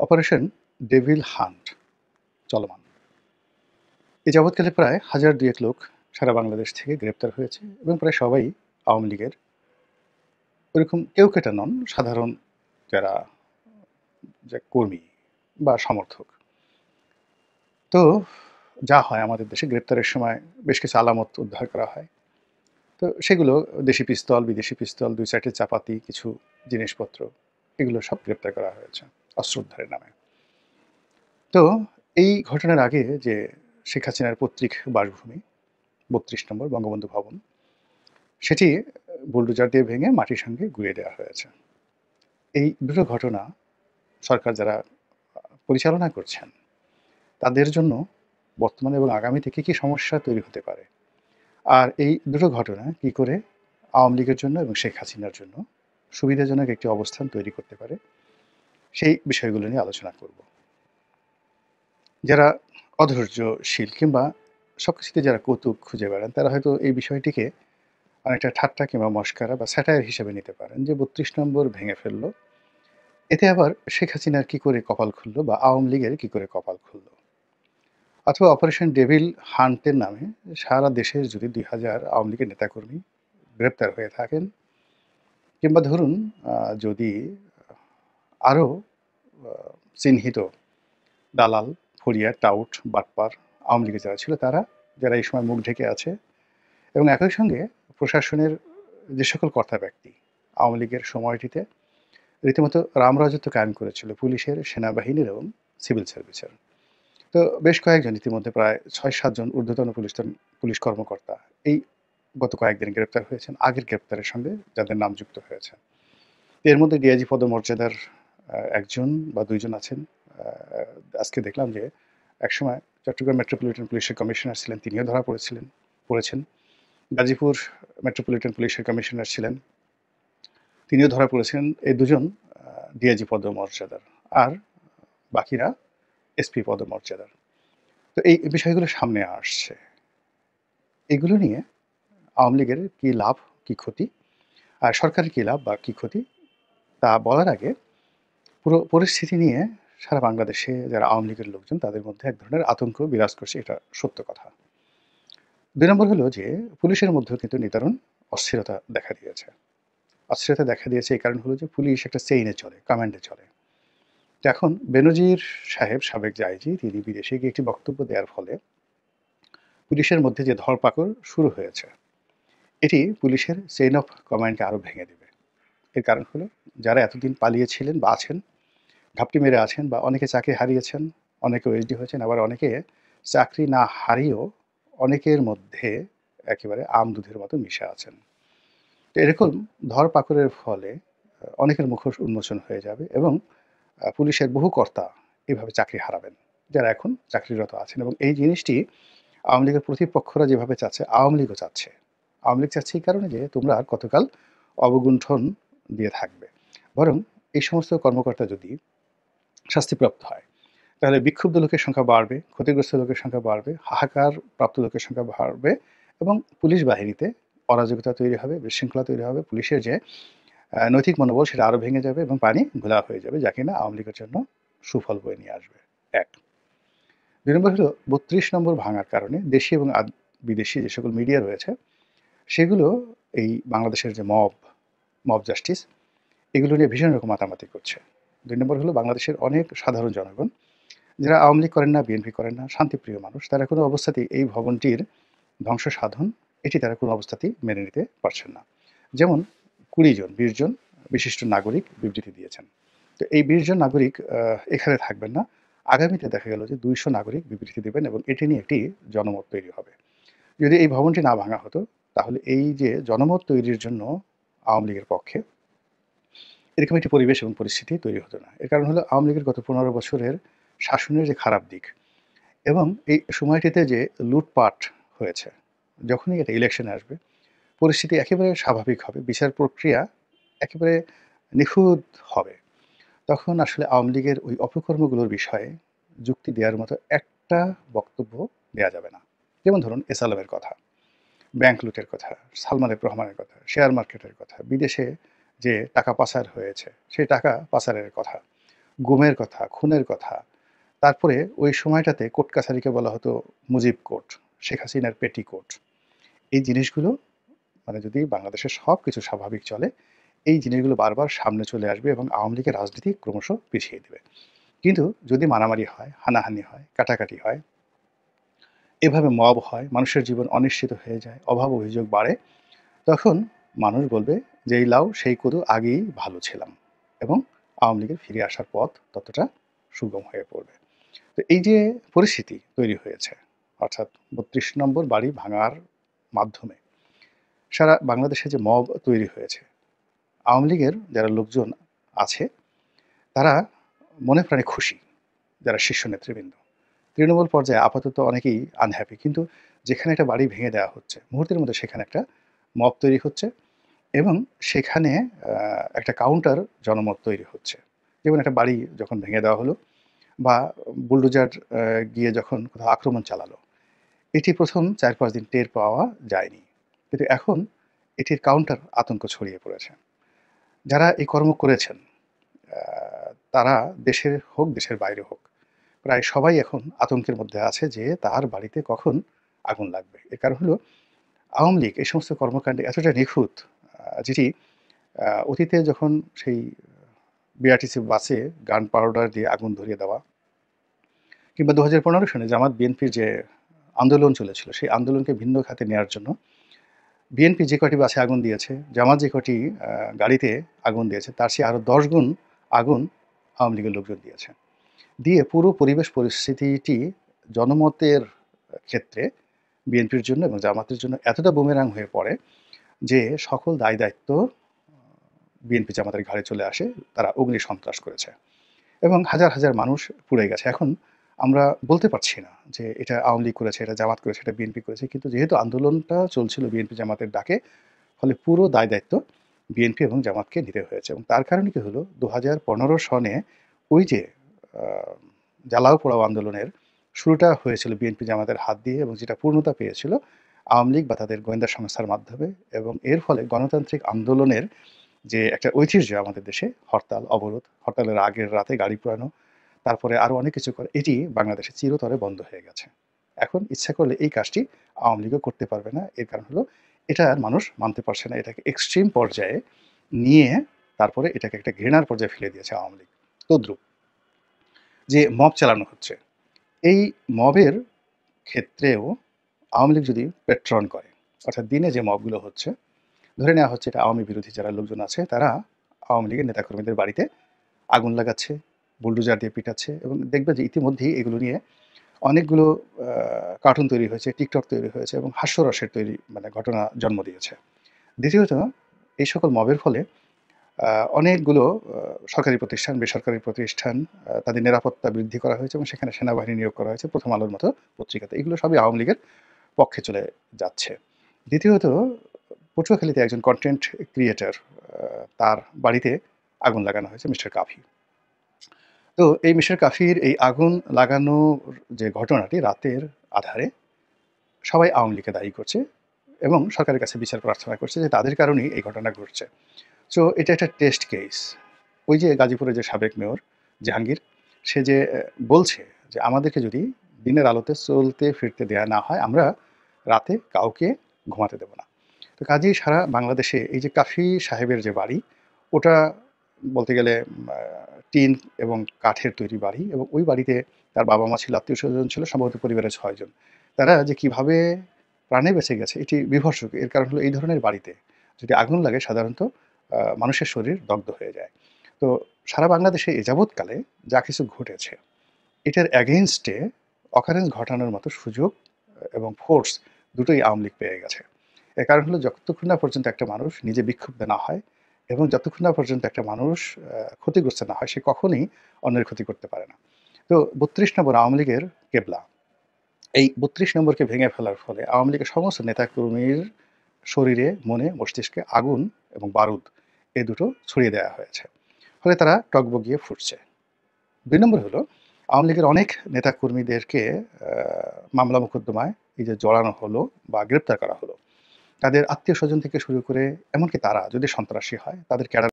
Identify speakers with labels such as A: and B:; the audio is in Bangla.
A: অপারেশন ডেভিল হান্ট চলমান। এ যাবৎকালে প্রায় ১,০০০-২,১ লোক সারা বাংলাদেশ থেকে গ্রেপ্তার হয়েছে এবং প্রায় সবাই আওয়ামী লীগের ওইরকম কেউকেটা নন, সাধারণ যারা যে কর্মী বা সমর্থক। তো যা হয় আমাদের দেশে গ্রেপ্তারের সময় বেশ কিছু আলামত উদ্ধার করা হয়। তো সেগুলো দেশি পিস্তল, বিদেশি পিস্তল, ২-৪টি চাপাতি, কিছু জিনিসপত্র এগুলো সব গ্রেপ্তার করা হয়েছে অস্ত্র উদ্ধারের নামে। তো এই ঘটনার আগে যে শেখ হাসিনার পৈতৃক বাসভূমি ৩২ নম্বর বঙ্গবন্ধু ভবন, সেটি বুলডোজার দিয়ে ভেঙে মাটির সঙ্গে গুঁড়িয়ে দেওয়া হয়েছে। এই দুটো ঘটনা সরকার যারা পরিচালনা করছেন, তাদের জন্য বর্তমানে এবং আগামীতে কী সমস্যা তৈরি হতে পারে? আর এই দুটো ঘটনা কী করে আওয়ামী লীগের জন্য এবং শেখ হাসিনার জন্য সুবিধাজনক একটি অবস্থান তৈরি করতে পারে, সেই বিষয়গুলো নিয়ে আলোচনা করব। যারা অধৈর্যশীল কিংবা সবকিছুতে যারা কৌতুক খুঁজে বেড়ান, তারা হয়তো এই বিষয়টিকে অনেকটা ঠাট্টা কিংবা মশকরা বা স্যাটায়ার হিসেবে নিতে পারেন যে ৩২ নম্বর ভেঙে ফেলল। এতে আবার শেখ হাসিনার কী করে কপাল খুলল বা আওয়ামী লীগের কী করে কপাল খুলল? অথবা অপারেশন ডেভিল হান্টের নামে সারা দেশের যদি ২,০০০ আওয়ামী লীগের নেতাকর্মী গ্রেপ্তার হয়ে থাকেন, কিংবা ধরুন যদি আরও চিহ্নিত দালাল, ফড়িয়া, টাউট, বাটপার আওয়ামী লীগে যারা ছিল তারা, যারা এই সময় মুখ ঢেকে আছে, এবং একই সঙ্গে প্রশাসনের যে সকল কর্তা ব্যক্তি আওয়ামী লীগের সময়টিতে রীতিমতো রামরাজত্ব কায়েম করেছিল পুলিশের, সেনাবাহিনীর এবং সিভিল সার্ভিসের। তো বেশ কয়েকজন, ইতিমধ্যে প্রায় ৬-৭ জন ঊর্ধ্বতন পুলিশ কর্মকর্তা এই গত কয়েকদিন গ্রেপ্তার হয়েছেন আগের গ্রেপ্তারের সঙ্গে যাদের নাম যুক্ত হয়েছে। এর মধ্যে ডিআইজি পদমর্যাদার একজন বা দুইজন আছেন। আজকে দেখলাম যে একসময় চট্টগ্রাম মেট্রোপলিটন পুলিশের কমিশনার ছিলেন, তিনিও ধরা পড়েছেন। গাজীপুর মেট্রোপলিটন পুলিশের কমিশনার ছিলেন, তিনিও ধরা পড়েছেন। এই দুজন ডিআইজি পদমর্যাদার, আর বাকিরা এসপি পদমর্যাদার। তো এই বিষয়গুলো সামনে আসছে। এগুলো নিয়ে আওয়ামী লীগের কী লাভ, কী ক্ষতি, আর সরকারের কী লাভ বা কী ক্ষতি, তা বলার আগে পুরো পরিস্থিতি নিয়ে সারা বাংলাদেশে যারা আওয়ামী লীগের লোকজন, তাদের মধ্যে এক ধরনের আতঙ্ক বিরাজ করছে, এটা সত্য কথা। ২ নম্বর হলো যে পুলিশের মধ্যেও কিন্তু নিদারুণ অস্থিরতা দেখা দিয়েছে। অস্থিরতা দেখা দিয়েছে এই কারণ হলো যে পুলিশ একটা চেইনে চলে, কমান্ডে চলে। তো এখন বেনজির সাহেব, সাবেক যে আইজি, তিনি বিদেশে গিয়ে একটি বক্তব্য দেওয়ার ফলে পুলিশের মধ্যে যে ধরপাকড় শুরু হয়েছে, এটি পুলিশের চেইন অফ কমান্ডকে আরও ভেঙে দেবে। এর কারণ হলো যারা এতদিন পালিয়েছিলেন বা আছেন, ঘাপটি মেরে আছেন, বা অনেকে চাকরি হারিয়েছেন, অনেকে ওএসডি হয়েছেন, আবার অনেকে চাকরি না হারিয়েও অনেকের মধ্যে একেবারে দুধের মতো মিশে আছেন। তো এরকম ধরপাকড়ের ফলে অনেকের মুখোশ উন্মোচন হয়ে যাবে এবং পুলিশের বহু কর্তা এভাবে চাকরি হারাবেন, যারা এখন চাকরিরত আছেন। এবং এই জিনিসটি আওয়ামী লীগের প্রতিপক্ষরা যেভাবে চাচ্ছে, আওয়ামী লীগও চাচ্ছে। আওয়ামী লীগ চাচ্ছে এই কারণে যে তোমরা আর কতকাল অবগুণ্ঠন দিয়ে থাকবে। বরং এই সমস্ত কর্মকর্তা যদি শাস্তিপ্রাপ্ত হয়, তাহলে বিক্ষুব্ধ লোকের সংখ্যা বাড়বে, ক্ষতিগ্রস্ত লোকের সংখ্যা বাড়বে, হাহাকার প্রাপ্ত লোকের সংখ্যা বাড়বে, এবং পুলিশ বাহিনীতে অরাজকতা তৈরি হবে, বিশৃঙ্খলা তৈরি হবে। পুলিশের যে নৈতিক মনোবল, সেটা আরও ভেঙে যাবে এবং পানি ঘোলা হয়ে যাবে, যা কিনা আওয়ামী লীগের জন্য সুফল বয়ে নিয়ে আসবে। ১। ২ নম্বর হলো ৩২ নম্বর ভাঙার কারণে দেশি এবং বিদেশি যে সকল মিডিয়া রয়েছে, সেগুলো এই বাংলাদেশের যে মব জাস্টিস, এগুলো নিয়ে ভীষণ রকম মাতামাতি করছে। ২ নম্বর হলো বাংলাদেশের অনেক সাধারণ জনগণ, যারা আওয়ামী লীগ করেন না, বিএনপি করেন না, শান্তিপ্রিয় মানুষ, তারা কোনো অবস্থাতেই এই ভবনটির ধ্বংস সাধন, এটি তারা কোনো অবস্থাতেই মেনে নিতে পারছেন না। যেমন ২০ জন ২০ জন বিশিষ্ট নাগরিক বিবৃতি দিয়েছেন। তো এই ২০ জন নাগরিক এখানে থাকবেন না। আগামীতে দেখা গেল যে ২০০ নাগরিক বিবৃতি দেবেন এবং এটি নিয়ে একটি জনমত তৈরি হবে। যদি এই ভবনটি না ভাঙা হতো, তাহলে এই যে জনমত তৈরির জন্য আওয়ামী লীগের পক্ষে এরকম একটি পরিবেশ এবং পরিস্থিতি তৈরি হতো না। এর কারণ হলো আওয়ামী লীগের গত ১৫ বছরের শাসনের যে খারাপ দিক, এবং এই সময়টিতে যে লুটপাট হয়েছে। যখনই একটা ইলেকশনে আসবে, পরিস্থিতি একেবারে স্বাভাবিক হবে, বিচার প্রক্রিয়া একেবারে নিখুঁত হবে। তখন আসলে আওয়ামী লীগের ওই অপকর্মগুলোর বিষয়ে যুক্তি দেওয়ার মতো একটা বক্তব্য দেয়া যাবে না। যেমন ধরুন এস আলমের কথা, ব্যাংক লুটের কথা, সালমান এফ রহমানের কথা, শেয়ার মার্কেটের কথা, বিদেশে যে টাকা পাচার হয়েছে সেই টাকা পাচারের কথা, গুমের কথা, খুনের কথা। তারপরে ওই সময়টাতে কোর্ট কাছারিকে বলা হতো মুজিব কোর্ট, শেখ হাসিনার পেটিকোট। এই জিনিসগুলো মানে যদি বাংলাদেশের সবকিছু স্বাভাবিক চলে, এই জিনিসগুলো বারবার সামনে চলে আসবে এবং আওয়ামী লীগের রাজনীতি ক্রমশ পিছিয়ে দেবে। কিন্তু যদি মারামারি হয়, হানাহানি হয়, কাটাকাটি হয়, এভাবে মব হয়, মানুষের জীবন অনিশ্চিত হয়ে যায়, অভাব অভিযোগ বাড়ে, তখন মানুষ বলবে যে এই লাউ সেই কদু আগেই ভালো ছিলাম এবং আওয়ামী লীগের ফিরে আসার পথ ততটা সুগম হয়ে পড়বে। তো এই যে পরিস্থিতি তৈরি হয়েছে, অর্থাৎ ৩২ নম্বর বাড়ি ভাঙার মাধ্যমে সারা বাংলাদেশে যে মব তৈরি হয়েছে, আওয়ামী লীগের যারা লোকজন আছে তারা মনে প্রাণে খুশি, যারা শীর্ষ নেতৃবৃন্দ। তৃণমূল পর্যায়ে আপাতত অনেকেই আনহ্যাপি, কিন্তু যেখানে একটা বাড়ি ভেঙে দেওয়া হচ্ছে মুহূর্তের মধ্যে সেখানে একটা মব তৈরি হচ্ছে এবং সেখানে একটা কাউন্টার জনমত তৈরি হচ্ছে। যেমন একটা বাড়ি যখন ভেঙে দেওয়া হলো বা বুলডোজার গিয়ে যখন কোথাও আক্রমণ চালালো, এটি প্রথম ৪-৫ দিন টের পাওয়া যায়নি, কিন্তু এখন এটির কাউন্টার আতঙ্ক ছড়িয়ে পড়েছে। যারা এই কর্ম করেছেন তারা দেশের হোক দেশের বাইরে হোক, প্রায় সবাই এখন আতঙ্কের মধ্যে আছে যে তার বাড়িতে কখন আগুন লাগবে। এর কারণ হলো আওয়ামী লীগ এই সমস্ত কর্মকাণ্ডে এতটা নিখুঁত, যেটি অতীতে যখন সেই বিআরটিসি বাসে গান পাউডার দিয়ে আগুন ধরিয়ে দেওয়া, কিংবা ২০১৫ সনে জামাত বিএনপির যে আন্দোলন চলেছিল, সেই আন্দোলনকে ভিন্ন খাতে নেওয়ার জন্য বিএনপি যে কটি বাসে আগুন দিয়েছে, জামাত যে কটি গাড়িতে আগুন দিয়েছে, তার চেয়ে আরও ১০ গুণ আগুন আওয়ামী লীগের লোকজন দিয়েছে। দিয়ে পুরো পরিবেশ পরিস্থিতিটি জনমতের ক্ষেত্রে বিএনপির জন্য এবং জামাতের জন্য এতটা বুমেরাং হয়ে পড়ে যে সকল দায়-দায়িত্ব বিএনপি জামাতের ঘাড়ে চলে আসে। তারা অগ্নি সন্ত্রাস করেছে এবং হাজার, হাজার মানুষ পুড়ে গেছে। এখন আমরা বলতে পারছি না যে এটা আওয়ামী লীগ করেছে, এটা জামাত করেছে, এটা বিএনপি করেছে। কিন্তু যেহেতু আন্দোলনটা চলছিল বিএনপি জামাতের ডাকে, ফলে পুরো দায়-দায়িত্ব বিএনপি এবং জামাতকে নিতে হয়েছে এবং তার কারণে কি হলো, ২০১৫ সনে ওই যে আ জ্বালাও পোড়াও আন্দোলনের শুরুটা হয়েছিল বিএনপি জামাতের হাত দিয়ে এবং যেটা পূর্ণতা পেয়েছিল আওয়ামী লীগ বা তাদের গোয়েন্দা সংস্থার মাধ্যমে, এবং এর ফলে গণতান্ত্রিক আন্দোলনের যে একটা ঐতিহ্য আমাদের দেশে, হরতাল, অবরোধ, হরতালের আগের রাতে গাড়ি পোড়ানো, তারপরে আরও অনেক কিছু করে, এটি বাংলাদেশে চিরতরে বন্ধ হয়ে গেছে। এখন ইচ্ছা করলে এই কাজটি আওয়ামী লীগও করতে পারবে না। এর কারণ হলো এটা আর মানুষ মানতে পারছে না। এটাকে এক্সট্রিম পর্যায়ে নিয়ে তারপরে এটাকে একটা ঘৃণার পর্যায়ে ফেলে দিয়েছে আওয়ামী লীগ। তদ্রূপ যে মব চালানো হচ্ছে, এই মবের ক্ষেত্রেও আওয়ামী লীগ যদি পেট্রন করে, অর্থাৎ দিনে যে মবগুলো হচ্ছে, ধরে নেওয়া হচ্ছে এটা আওয়ামী বিরোধী যারা লোকজন আছে তারা আওয়ামী লীগের নেতাকর্মীদের বাড়িতে আগুন লাগাচ্ছে, বুলডোজার দিয়ে পিটাচ্ছে, এবং দেখবে যে ইতিমধ্যেই এগুলো নিয়ে অনেকগুলো কার্টুন তৈরি হয়েছে, টিকটক তৈরি হয়েছে এবং হাস্যরসের তৈরি মানে ঘটনা জন্ম দিয়েছে। দ্বিতীয়ত এই সকল মবের ফলে অনেকগুলো সরকারি প্রতিষ্ঠান, বেসরকারি প্রতিষ্ঠান, তাদের নিরাপত্তা বৃদ্ধি করা হয়েছে এবং সেখানে সেনাবাহিনী নিয়োগ করা হয়েছে প্রথম আলোর মতো পত্রিকাতে। এগুলো সবই আওয়ামী লীগের পক্ষে চলে যাচ্ছে। দ্বিতীয়ত পটুয়াখালীতে একজন কনটেন্ট ক্রিয়েটর, তার বাড়িতে আগুন লাগানো হয়েছে, মিস্টার কাফি। তো এই মিস্টার কাফির এই আগুন লাগানোর যে ঘটনাটি রাতের আঁধারে সবাই আওয়ামী লীগকে দায়ী করছে এবং সরকারের কাছে বিচার প্রার্থনা করছে যে তাদের কারণেই এই ঘটনা ঘটছে। সো এটা একটা টেস্ট কেস। ওই যে গাজীপুরের যে সাবেক মেয়র জাহাঙ্গীর, সে যে বলছে যে আমাদেরকে যদি দিনের আলোতে চলতে ফিরতে দেয়া না হয়, আমরা রাতে কাউকে ঘুমাতে দেব না। তো কাজেই সারা বাংলাদেশে এই যে কাফি সাহেবের যে বাড়ি, ওটা বলতে গেলে টিন এবং কাঠের তৈরি বাড়ি, এবং ওই বাড়িতে তার বাবা-মা ছিল, আত্মীয়স্বজন ছিল, সম্ভবত পরিবারের ৬ জন। তারা যে কিভাবে প্রাণে বেঁচে গেছে এটি বিভৎসক। এর কারণ হলো এই ধরনের বাড়িতে যদি আগুন লাগে সাধারণত মানুষের শরীর দগ্ধ হয়ে যায়। তো সারা বাংলাদেশে এ যাবৎকালে যা কিছু ঘটেছে, এটার এগেইনস্ট এ অকারেন্স ঘটানোর মতো সুযোগ এবং ফোর্স দুটোই আওয়ামী লীগ পেয়ে গেছে। এর কারণ হলো যতক্ষণ না পর্যন্ত একটা মানুষ নিজে বিক্ষুব্ধ না হয় এবং যতক্ষণ না পর্যন্ত একটা মানুষ ক্ষতিগ্রস্ত না হয়, সে কখনোই অন্যের ক্ষতি করতে পারে না। তো ৩২ নম্বর আওয়ামী লীগের কেবলা। এই ৩২ নম্বরকে ভেঙে ফেলার ফলে আওয়ামী লীগের সমস্ত নেতাকর্মীর শরীরে, মনে, মস্তিষ্কে আগুন এবং বারুদ এ দুটো ছড়িয়ে দেওয়া হয়েছে। ফলে তারা টগবগিয়ে ফুটছে। ২ নম্বর হলো আওয়ামী লীগের অনেক নেতাকর্মীদেরকে মামলা মোকদ্দমায় এই যে জড়ানো হলো বা গ্রেপ্তার করা হলো। তাদের আত্মীয়স্বজন থেকে শুরু করে এমনকি তারা যদি সন্ত্রাসী হয়, তাদের ক্যাডার